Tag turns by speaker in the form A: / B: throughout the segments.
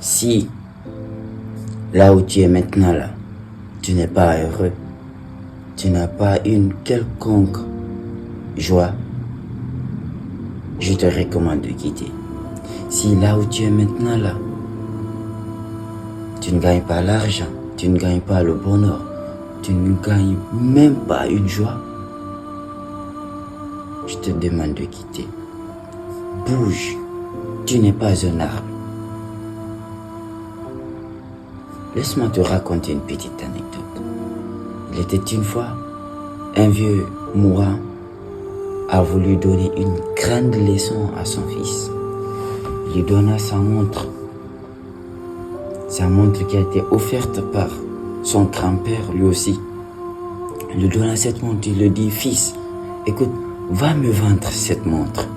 A: Si, là où tu es maintenant là, tu n'es pas heureux, tu n'as pas une quelconque joie, je te recommande de quitter. Si là où tu es maintenant là, tu ne gagnes pas l'argent, tu ne gagnes pas le bonheur, tu ne gagnes même pas une joie, je te demande de quitter. Bouge, tu n'es pas un arbre. Laisse-moi te raconter une petite anecdote. Il était une fois, un vieux mourant a voulu donner une grande leçon à son fils. Il lui donna sa montre qui a été offerte par son grand-père lui aussi. Il lui donna cette montre, il lui dit, fils, écoute, va me vendre cette montre.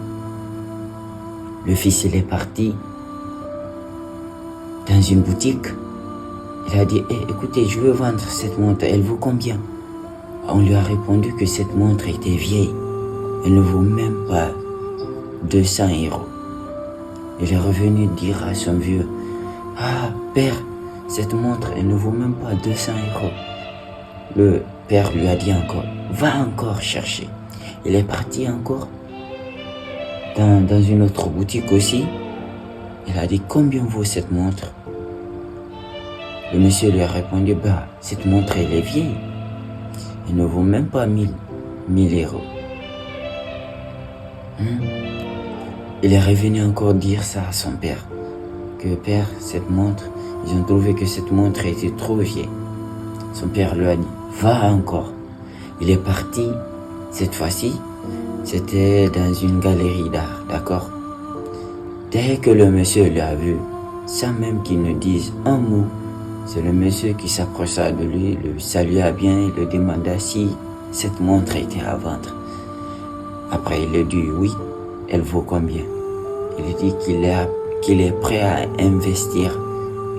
A: Le fils, il est parti dans une boutique. Il a dit, écoutez, je veux vendre cette montre, elle vaut combien? On lui a répondu que cette montre était vieille. Elle ne vaut même pas 200 €. Il est revenu dire à son vieux, ah, père, cette montre, elle ne vaut même pas 200 €. Le père lui a dit encore, va encore chercher. Il est parti encore dans une autre boutique aussi. Il a dit, combien vaut cette montre? Le monsieur lui a répondu, cette montre, elle est vieille. Elle ne vaut même pas 1000 €. Il est revenu encore dire ça à son père. Que père, cette montre, ils ont trouvé que cette montre était trop vieille. Son père lui a dit, va encore. Il est parti, cette fois-ci, c'était dans une galerie d'art, d'accord? Dès que le monsieur l'a vu, sans même qu'il ne dise un mot, c'est le monsieur qui s'approcha de lui, le salua bien et le demanda si cette montre était à vendre. Après, il lui dit oui, elle vaut combien? Il lui dit qu'il est prêt à investir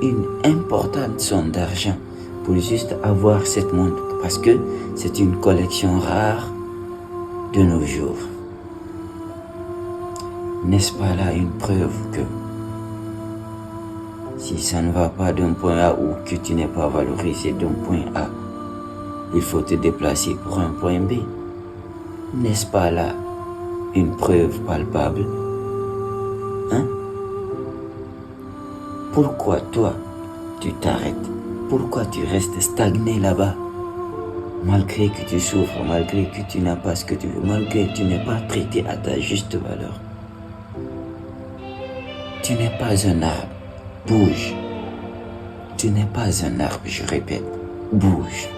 A: une importante somme d'argent pour juste avoir cette montre parce que c'est une collection rare de nos jours. N'est-ce pas là une preuve que si ça ne va pas d'un point A ou que tu n'es pas valorisé d'un point A, il faut te déplacer pour un point B? N'est-ce pas là une preuve palpable? Pourquoi toi, tu t'arrêtes? Pourquoi tu restes stagné là-bas? Malgré que tu souffres, malgré que tu n'as pas ce que tu veux, malgré que tu n'es pas traité à ta juste valeur. Tu n'es pas un arbre. Bouge. Tu n'es pas un arbre, je répète. Bouge.